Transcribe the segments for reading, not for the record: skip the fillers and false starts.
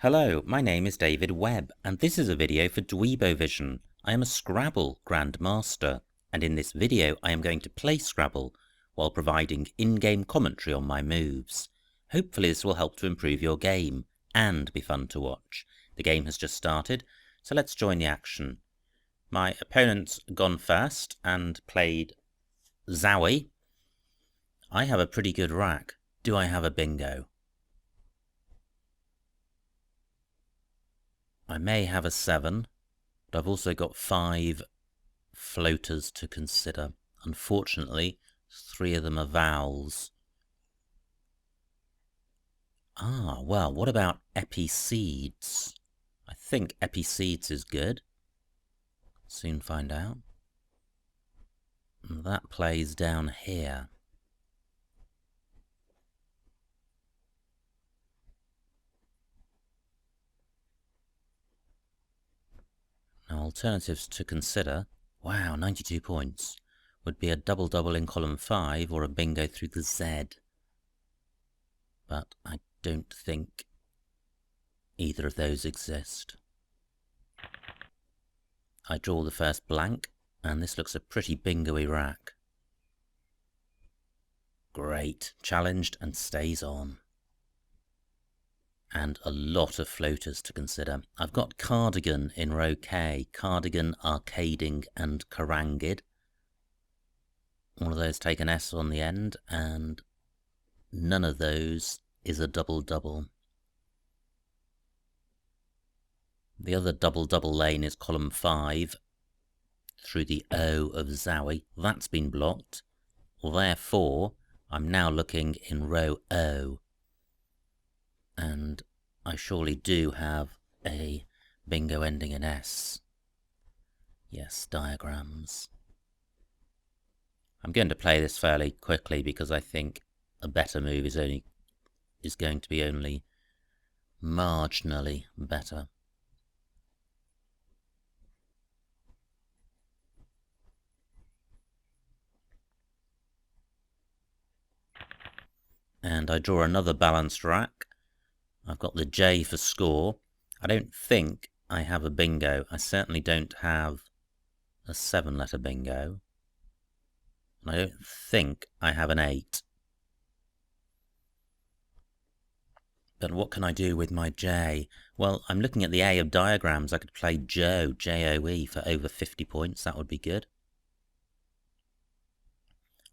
Hello, my name is David Webb, and this is a video for Dweebovision. I am a Scrabble grandmaster, and in this video I am going to play Scrabble while providing in-game commentary on my moves. Hopefully this will help to improve your game, and be fun to watch. The game has just started, so let's join the action. My opponent's gone first and played Zowie. I have a pretty good rack. Do I have a bingo? I may have a 7, but I've also got 5 floaters to consider. Unfortunately, 3 of them are vowels. Well, what about episeeds? I think episeeds is good. Soon find out. And that plays down here. Now, alternatives to consider, wow, 92 points, would be a double-double in column 5 or a bingo through the Z. But I don't think either of those exist. I draw the first blank, and this looks a pretty bingo-y rack. Great, challenged and stays on. And a lot of floaters to consider. I've got Cardigan in row K, Cardigan, Arcading and Carangid. One of those take an S on the end, and none of those is a double-double. The other double-double lane is column 5 through the O of Zowie. That's been blocked. Therefore, I'm now looking in row O. And I surely do have a bingo ending in S. Yes, diagrams. I'm going to play this fairly quickly because I think a better move is going to be only marginally better. And I draw another balanced rack. I've got the J for score. I don't think I have a bingo. I certainly don't have a 7-letter bingo. And I don't think I have an 8. But what can I do with my J? Well, I'm looking at the A of diagrams. I could play Joe, J-O-E, for over 50 points. That would be good.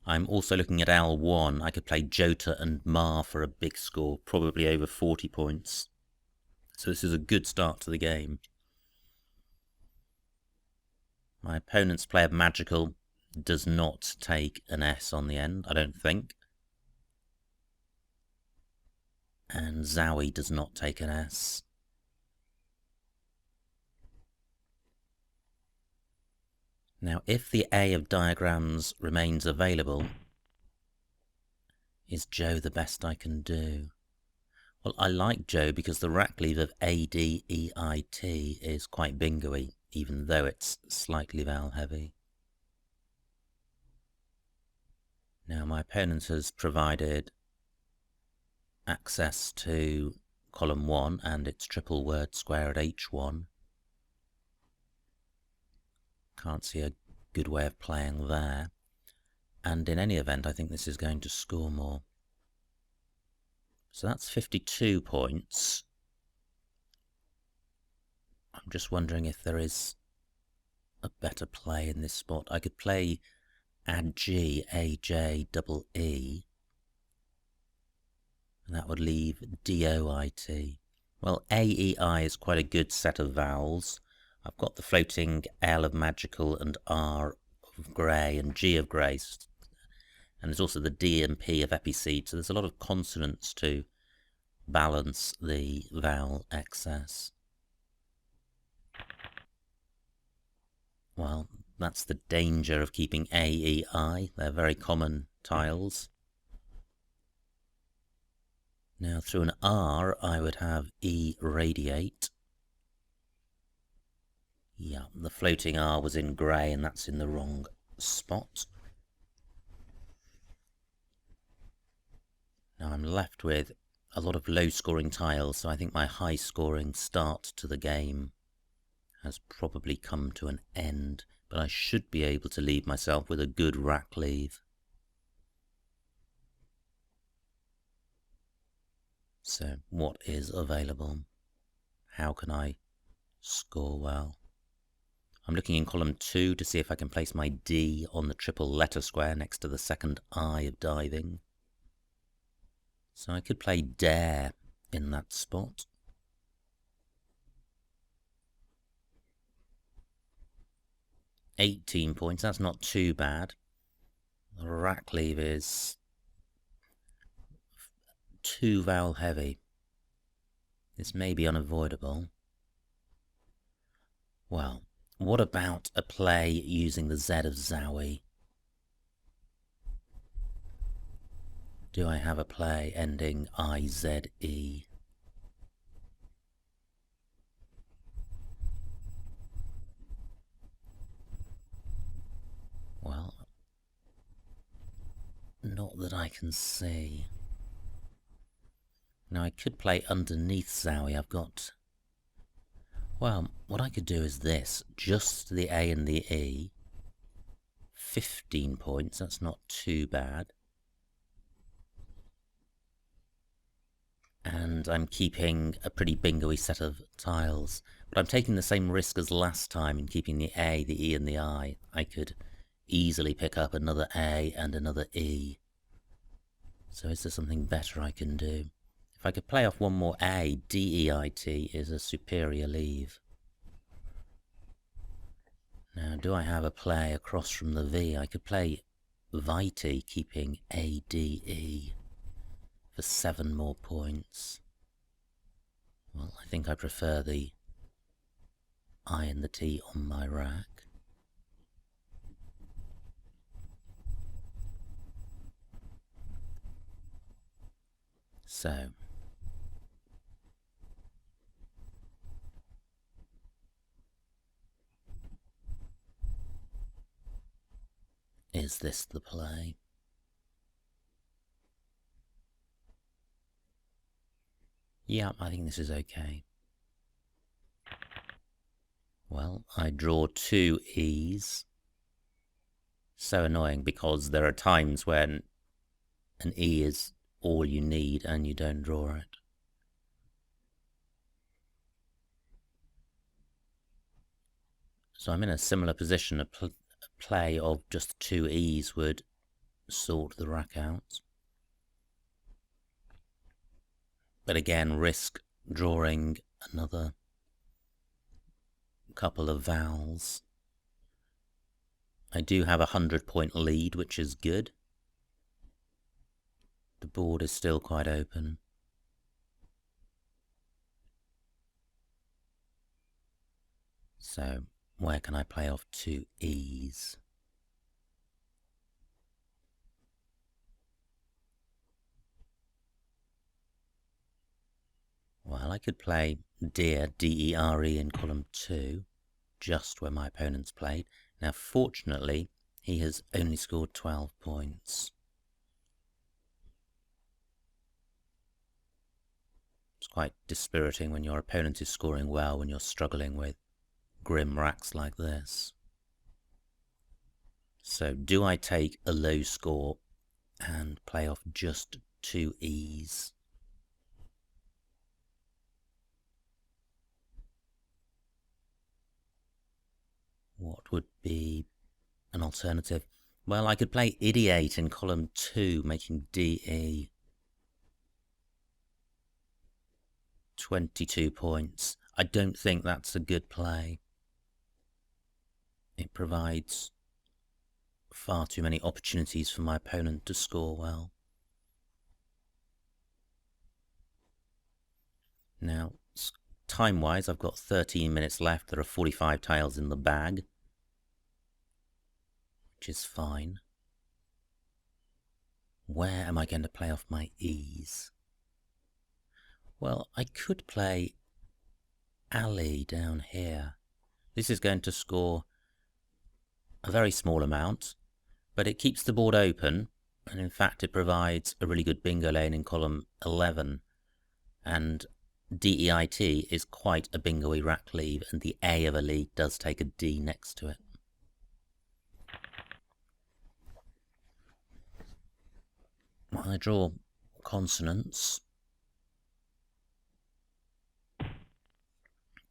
I'm also looking at L1. I could play Jota and Ma for a big score, probably over 40 points. So this is a good start to the game. My opponent's player Magical does not take an S on the end, I don't think. And Zowie does not take an S. Now, if the A of diagrams remains available, is Joe the best I can do? Well, I like Joe because the rack leave of A-D-E-I-T is quite bingo-y, even though it's slightly vowel heavy. Now, my opponent has provided access to column 1 and its triple word square at H1. Can't see a good way of playing there. And in any event, I think this is going to score more. So that's 52 points. I'm just wondering if there is a better play in this spot. I could play AJ, A-J-E-E, and that would leave D-O-I-T. Well, A-E-I is quite a good set of vowels. I've got the floating L of Magical and R of Grey and G of Grey. And there's also the D and P of Episeed. So there's a lot of consonants to balance the vowel excess. Well, that's the danger of keeping A, E, I. They're very common tiles. Now through an R, I would have E radiate. Yeah, the floating R was in grey and that's in the wrong spot. Now I'm left with a lot of low-scoring tiles, so I think my high-scoring start to the game has probably come to an end, but I should be able to leave myself with a good rack leave. So, what is available? How can I score well? I'm looking in column 2 to see if I can place my D on the triple letter square next to the second I of diving. So I could play dare in that spot. £18 points, that's not too bad. The rack leave is 2 vowel heavy. This may be unavoidable. Well, what about a play using the Z of Zowie? Do I have a play ending IZE? Well, not that I can see. Now I could play underneath Zowie. I've got... Well, what I could do is this. Just the A and the E. 15 points, that's not too bad. And I'm keeping a pretty bingo-y set of tiles. But I'm taking the same risk as last time in keeping the A, the E and the I. I could easily pick up another A and another E. So is there something better I can do? If I could play off one more A, D-E-I-T is a superior leave. Now, do I have a play across from the V? I could play Vitae, keeping A-D-E for 7 more points. Well, I think I prefer the I and the T on my rack. So, is this the play? Yeah, I think this is okay. Well, I draw 2 E's. So annoying, because there are times when an E is all you need and you don't draw it. So I'm in a similar position. A play of just 2 E's would sort the rack out. But again, risk drawing another couple of vowels. I do have a 100-point lead, which is good. The board is still quite open. So, where can I play off 2 E's? Well, I could play Deer, D-E-R-E, in column 2, just where my opponent's played. Now, fortunately, he has only scored 12 points. It's quite dispiriting when your opponent is scoring well when you're struggling with grim racks like this. So, do I take a low score and play off just 2 E's? What would be an alternative? Well, I could play Idiot in column 2, making D-E. 22 points. I don't think that's a good play. It provides far too many opportunities for my opponent to score well. Now, time-wise, I've got 13 minutes left. There are 45 tiles in the bag, which is fine. Where am I going to play off my E's? Well, I could play Ali down here. This is going to score a very small amount, but it keeps the board open, and in fact it provides a really good bingo lane in column 11. And DEIT is quite a bingo-y rack leave, and the A of a league does take a D next to it. I draw consonants,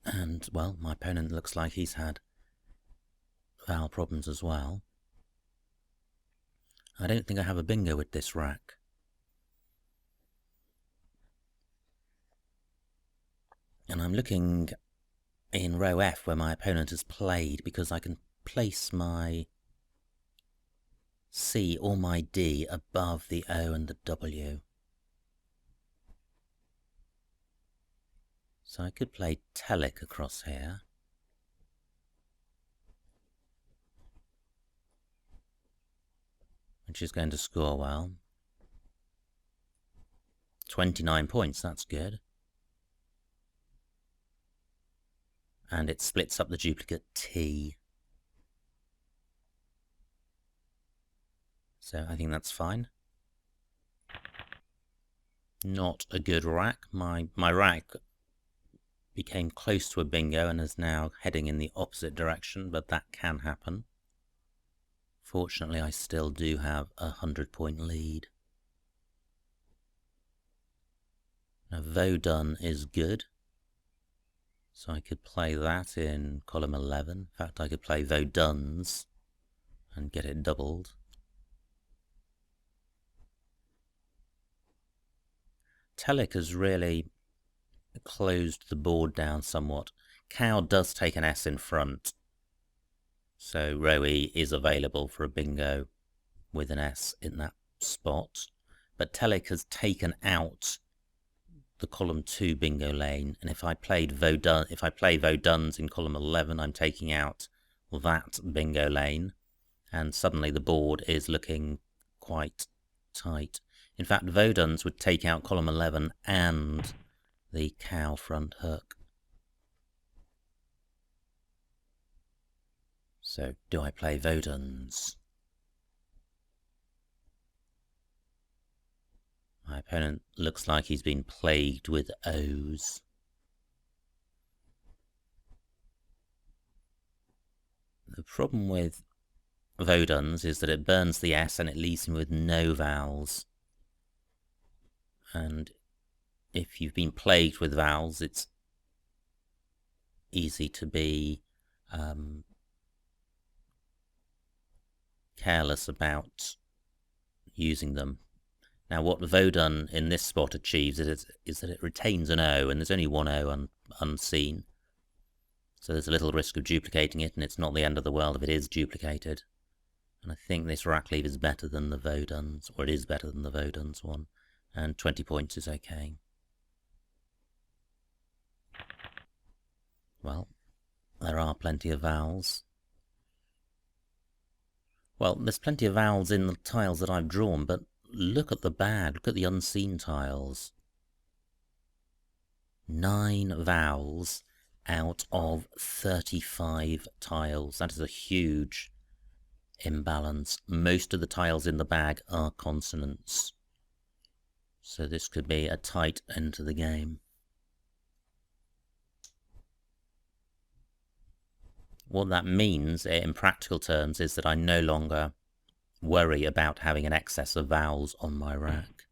and, well, my opponent looks like he's had vowel problems as well. I don't think I have a bingo with this rack. And I'm looking in row F where my opponent has played, because I can place my C or my D above the O and the W. So I could play Telic across here. Which is going to score well. 29 points, that's good. And it splits up the duplicate T. So I think that's fine. Not a good rack. My rack became close to a bingo and is now heading in the opposite direction, but that can happen. Fortunately, I still do have a 100-point lead. Now, Vodun is good. So I could play that in column 11. In fact, I could play Voduns and get it doubled. Telic has really closed the board down somewhat. Cow does take an S in front, so row E is available for a bingo with an S in that spot. But Telic has taken out the column 2 bingo lane, and if I play Voduns in column 11, I'm taking out that bingo lane, and suddenly the board is looking quite tight. In fact, Voduns would take out column 11 and the cow front hook. So, do I play Voduns? My opponent looks like he's been plagued with O's. The problem with Voduns is that it burns the S and it leaves him with no vowels. And if you've been plagued with vowels, it's easy to be careless about using them. Now, what Vodun in this spot achieves is that it retains an O, and there's only one O unseen. So there's a little risk of duplicating it, and it's not the end of the world if it is duplicated. And I think this rack leave is better than the Voduns, or it is better than the Voduns one, and 20 points is okay. Well, there are plenty of vowels. Well, there's plenty of vowels in the tiles that I've drawn, but look at the bag, look at the unseen tiles. 9 vowels out of 35 tiles. That is a huge imbalance. Most of the tiles in the bag are consonants. So this could be a tight end to the game. What that means, in practical terms, is that I no longer worry about having an excess of vowels on my rack.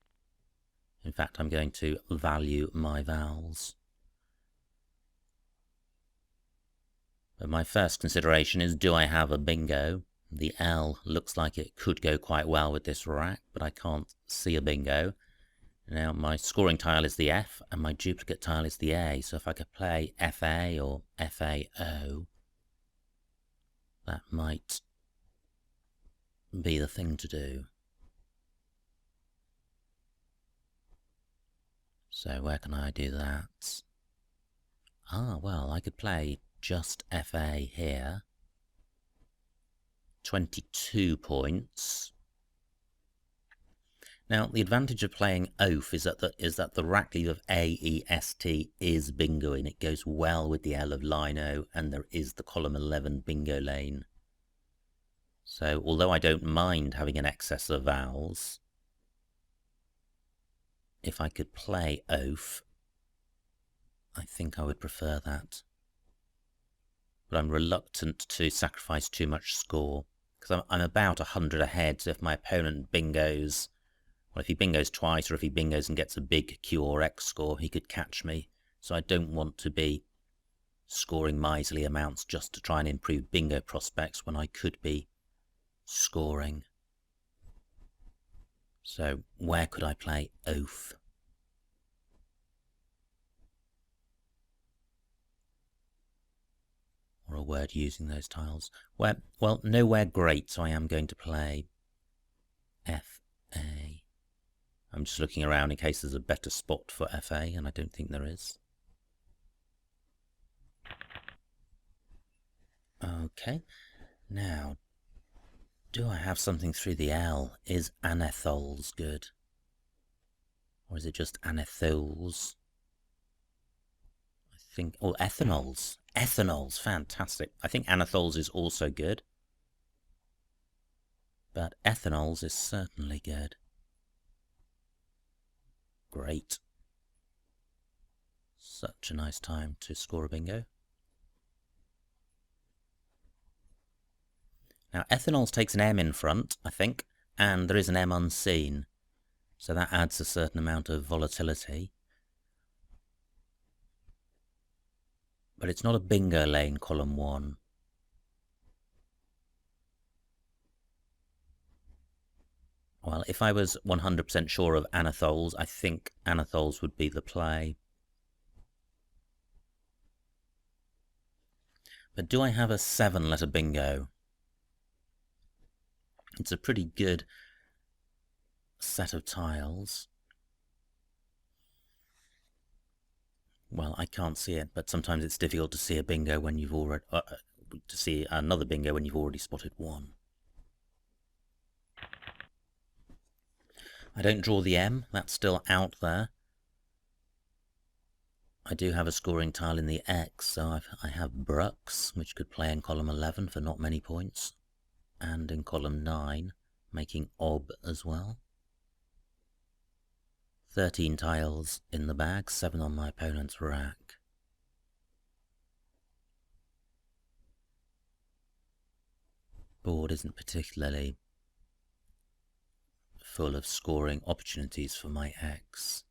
In fact, I'm going to value my vowels. But my first consideration is, do I have a bingo? The L looks like it could go quite well with this rack, but I can't see a bingo. Now, my scoring tile is the F, and my duplicate tile is the A, so if I could play FA or FAO, that might be the thing to do. So where can I do that? Ah, well, I could play just FA here. 22 points. Now, the advantage of playing oaf is that the rack leave of AEST is bingoing. It goes well with the L of lino, and there is the column 11 bingo lane. So, although I don't mind having an excess of vowels, if I could play oaf, I think I would prefer that. But I'm reluctant to sacrifice too much score, because I'm about 100 ahead, so if my opponent bingos, well, if he bingos twice, or if he bingos and gets a big Q or X score, he could catch me. So I don't want to be scoring miserly amounts just to try and improve bingo prospects when I could be scoring. So where could I play oaf? Or a word using those tiles? Well, nowhere great, so I am going to play FA. I'm just looking around in case there's a better spot for FA, and I don't think there is. Okay, now, do I have something through the L? Is anethols good? Or is it just anethols? I think, oh, ethanols. Ethanols, fantastic. I think anethols is also good. But ethanols is certainly good. Great. Such a nice time to score a bingo. Now, ethanols takes an M in front, I think, and there is an M unseen. So that adds a certain amount of volatility. But it's not a bingo lane, column 1. Well, if I was 100% sure of anethols, I think anethols would be the play. But do I have a 7-letter bingo? It's a pretty good set of tiles. Well, I can't see it, but sometimes it's difficult to see a bingo when you've already to see another bingo when you've already spotted one. I don't draw the M, that's still out there. I do have a scoring tile in the X, so I have Brooks, which could play in column 11 for not many points, and in column 9, making Ob as well. 13 tiles in the bag, 7 on my opponent's rack. Board isn't particularly full of scoring opportunities for my X.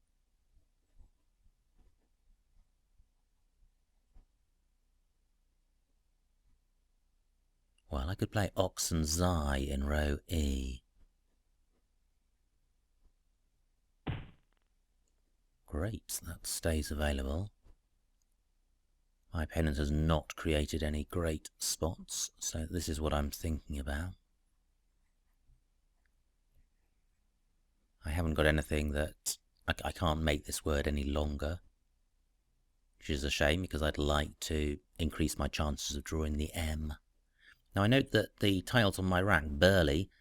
Well, I could play Ox and Xi in row E. Great, that stays available. My opponent has not created any great spots, so this is what I'm thinking about. I haven't got anything that... I can't make this word any longer, which is a shame because I'd like to increase my chances of drawing the M. Now I note that the tiles on my rack, Burley,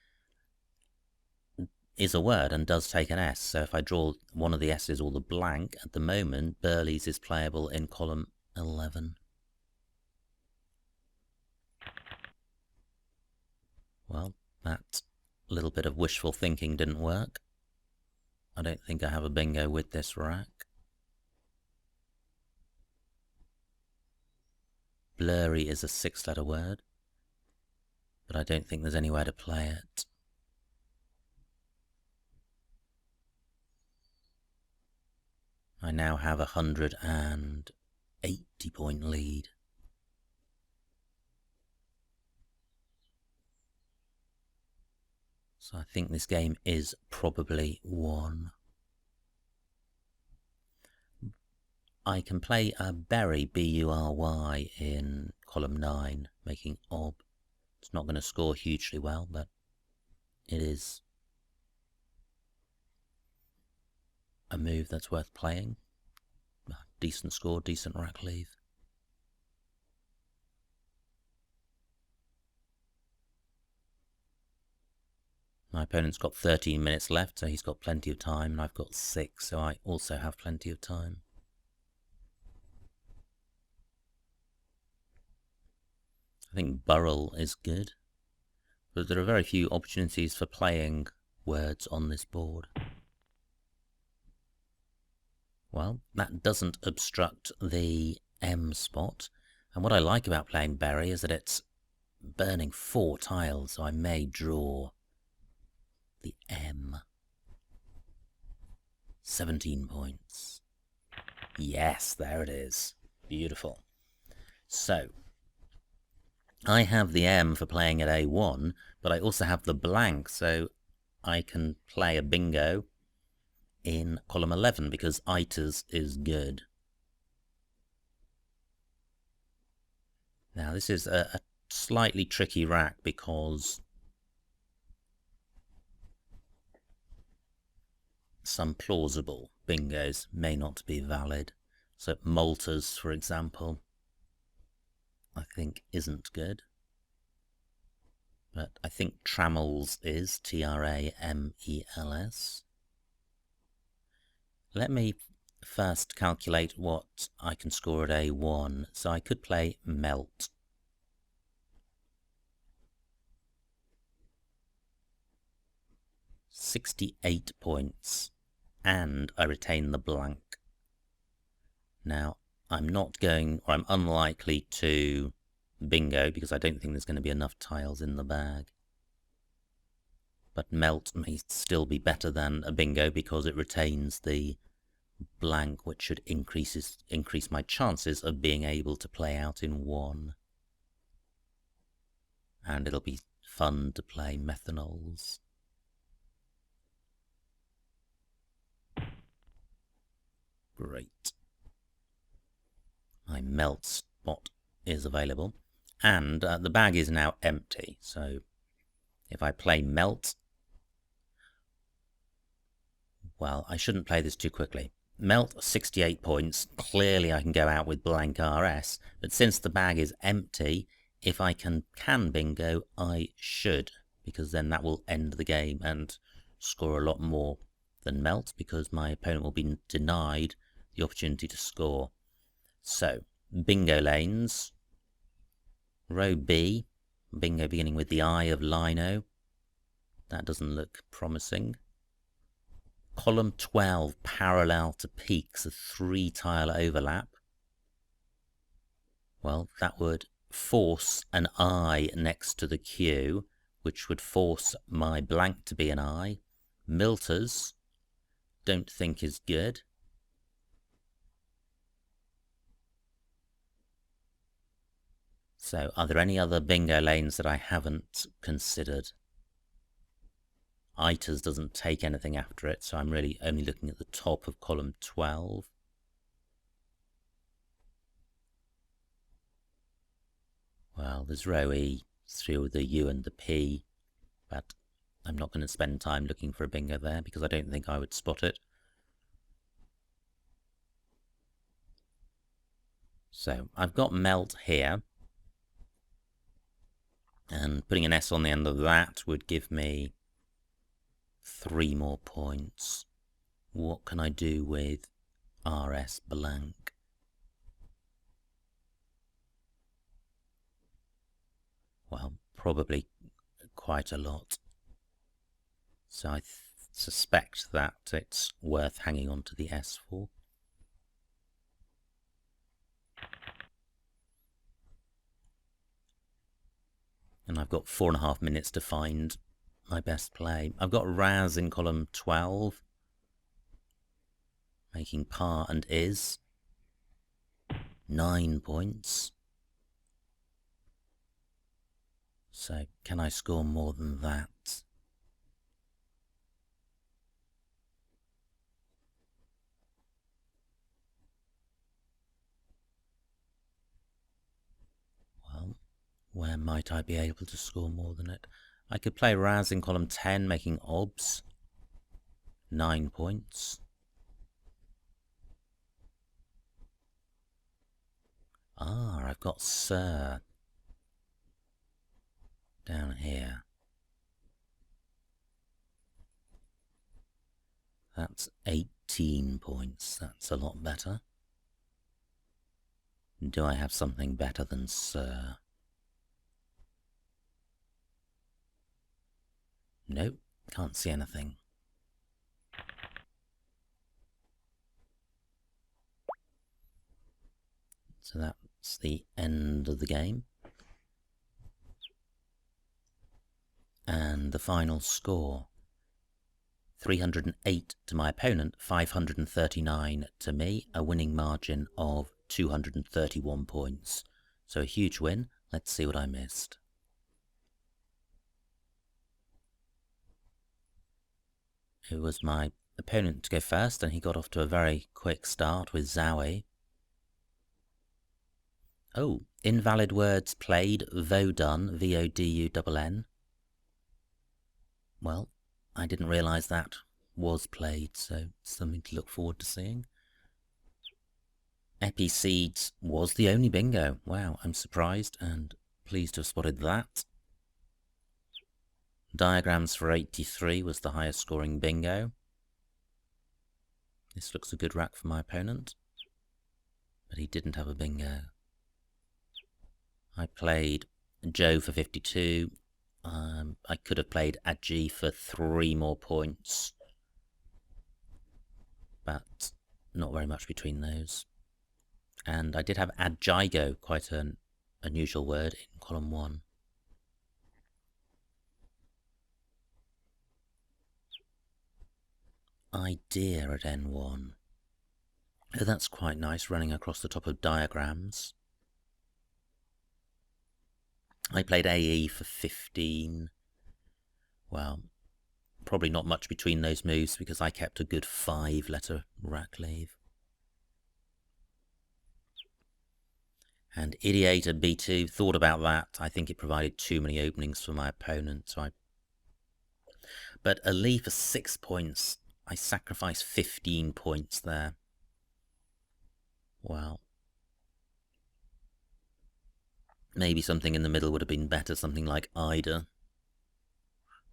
is a word and does take an S, so if I draw one of the S's or the blank, at the moment Burley's is playable in column 11. Well, that little bit of wishful thinking didn't work. I don't think I have a bingo with this rack. Blurry is a 6-letter word, but I don't think there's anywhere to play it. I now have a 180-point lead. So I think this game is probably won. I can play a Bury, B-U-R-Y, in column 9, making Ob. It's not going to score hugely well, but it is a move that's worth playing. Decent score, decent rack leave. My opponent's got 13 minutes left, so he's got plenty of time, and I've got 6, so I also have plenty of time. I think Burrell is good, but there are very few opportunities for playing words on this board. Well, that doesn't obstruct the M spot. And what I like about playing Berry is that it's burning 4 tiles, so I may draw the M. 17 points. Yes, there it is. Beautiful. So, I have the M for playing at A1, but I also have the blank, so I can play a bingo in column 11 because Iters is good. Now this is a slightly tricky rack because some plausible bingos may not be valid. So Malta's, for example, I think isn't good. But I think Trammels is, Tramels. Let me first calculate what I can score at A1. So I could play Melt. £68 points, and I retain the blank. Now, I'm unlikely to bingo because I don't think there's going to be enough tiles in the bag. But Melt may still be better than a bingo because it retains the blank, which should increase my chances of being able to play out in 1. And it'll be fun to play methanols. Great. My Melt spot is available. And the bag is now empty, so if I play Melt, well, I shouldn't play this too quickly. Melt, 68 points. Clearly I can go out with blank RS, but since the bag is empty, if I can bingo, I should, because then that will end the game and score a lot more than Melt, because my opponent will be denied the opportunity to score. So, bingo lanes. Row B, bingo beginning with the I of Lino. That doesn't look promising. Column 12, parallel to peaks, a 3-tile overlap. Well, that would force an I next to the Q, which would force my blank to be an I. Milters, don't think is good. So, are there any other bingo lanes that I haven't considered? Iters doesn't take anything after it, so I'm really only looking at the top of column 12. Well, there's row E through the U and the P, but I'm not going to spend time looking for a bingo there because I don't think I would spot it. So I've got Melt here, and putting an S on the end of that would give me 3 more points. What can I do with RS blank? Well, probably quite a lot. So I suspect that it's worth hanging on to the S for. And I've got 4.5 minutes to find my best play. I've got Raz in column 12, making par and is. 9 points. So can I score more than that? Well, where might I be able to score more than it? I could play Raz in column 10, making obs. 9 points. Ah, I've got Sir down here. That's 18 points. That's a lot better. Do I have something better than Sir? Nope, can't see anything. So that's the end of the game. And the final score, 308 to my opponent, 539 to me, a winning margin of 231 points. So a huge win. Let's see what I missed. It was my opponent to go first, and he got off to a very quick start with Zowie. Oh, invalid words played, Vodun, V-O-D-U-N-N. Well, I didn't realise that was played, so something to look forward to seeing. Episeeds was the only bingo. Wow, I'm surprised and pleased to have spotted that. Diagrams for 83 was the highest scoring bingo. This looks a good rack for my opponent, but he didn't have a bingo. I played Joe for 52. I could have played Adji for 3 more points, but not very much between those. And I did have Adjigo, quite an unusual word, in column 1. Idea at N1. Oh, that's quite nice, running across the top of diagrams. I played AE for 15. Well, probably not much between those moves because I kept a good 5-letter rack leave. And Ideate at B2, thought about that. I think it provided too many openings for my opponent. But a leave for 6 points, I sacrificed 15 points there. Well, maybe something in the middle would have been better, something like Ida.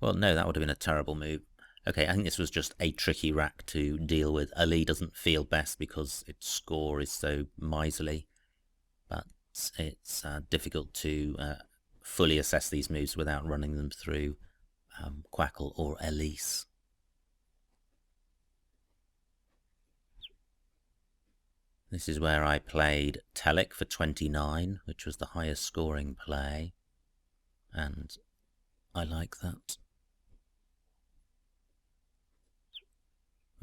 Well, no, that would have been a terrible move. Okay, I think this was just a tricky rack to deal with. Ali doesn't feel best because its score is so miserly, but it's difficult to fully assess these moves without running them through Quackle or Elise. This is where I played Telic for 29, which was the highest scoring play, and I like that.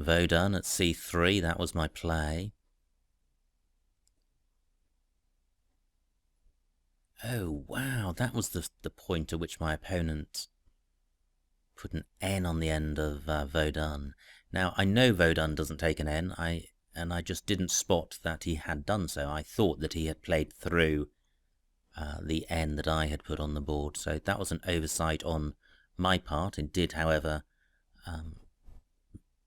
Vodun at C3, that was my play. Oh, wow, that was the point at which my opponent put an N on the end of Vodun. Now, I know Vodun doesn't take an N, and I just didn't spot that he had done so. I thought that he had played through the N that I had put on the board, so that was an oversight on my part. It did, however,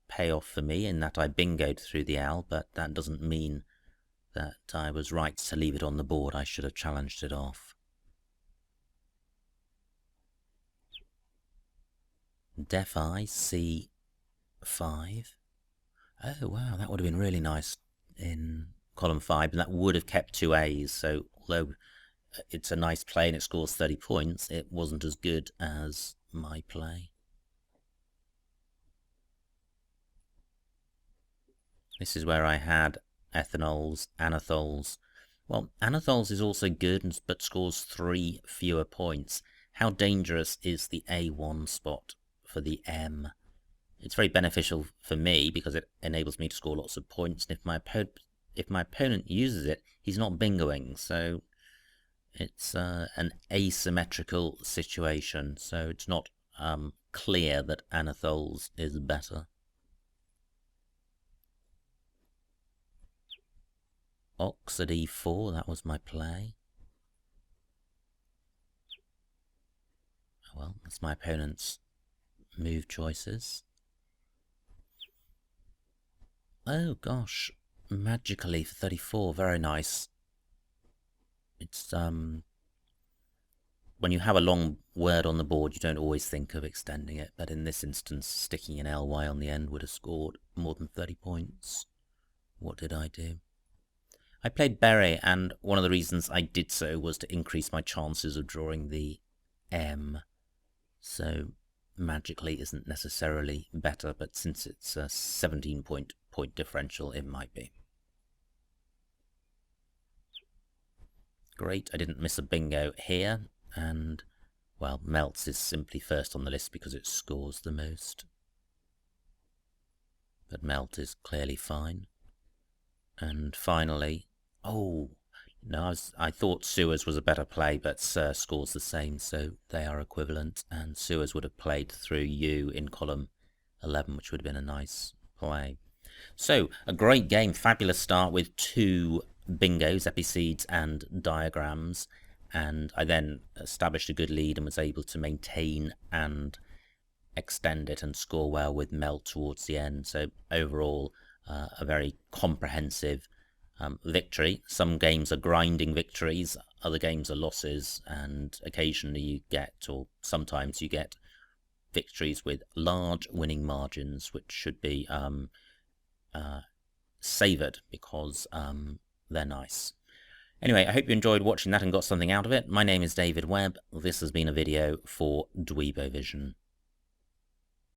pay off for me in that I bingoed through the L, but that doesn't mean that I was right to leave it on the board. I should have challenged it off. Def-I, C5. Oh, wow, that would have been really nice in column 5, and that would have kept 2 A's, so although it's a nice play and it scores 30 points, it wasn't as good as my play. This is where I had ethanols, anathols. Well, anathols is also good, but scores 3 fewer points. How dangerous is the A1 spot for the M? It's very beneficial for me because it enables me to score lots of points, and if my opponent uses it, he's not bingoing, so it's an asymmetrical situation, so it's not clear that anathols is better. Ox at E4, that was my play. Well, that's my opponent's move choices. Oh gosh, magically for 34, very nice. It's when you have a long word on the board, you don't always think of extending it, but in this instance, sticking an ly on the end would have scored more than 30 points. What did I do? I played Beret, and one of the reasons I did so was to increase my chances of drawing the M. So magically isn't necessarily better, but since it's a 17 point differential, it might be. great I didn't miss a bingo here, and, well, Melts is simply first on the list because it scores the most. But Melt is clearly fine. And finally, oh, no, I thought Sewers was a better play, but Sir scores the same, so they are equivalent, and Sewers would have played through you in column 11, which would have been a nice play. So, a great game, fabulous start with 2 bingos, episeeds and diagrams, and I then established a good lead and was able to maintain and extend it and score well with Melt towards the end. So overall, a very comprehensive victory. Some games are grinding victories, other games are losses, and occasionally you get, or sometimes you get, victories with large winning margins, which should be savoured because they're nice. Anyway, I hope you enjoyed watching that and got something out of it. My name is David Webb. This has been a video for Dweebovision.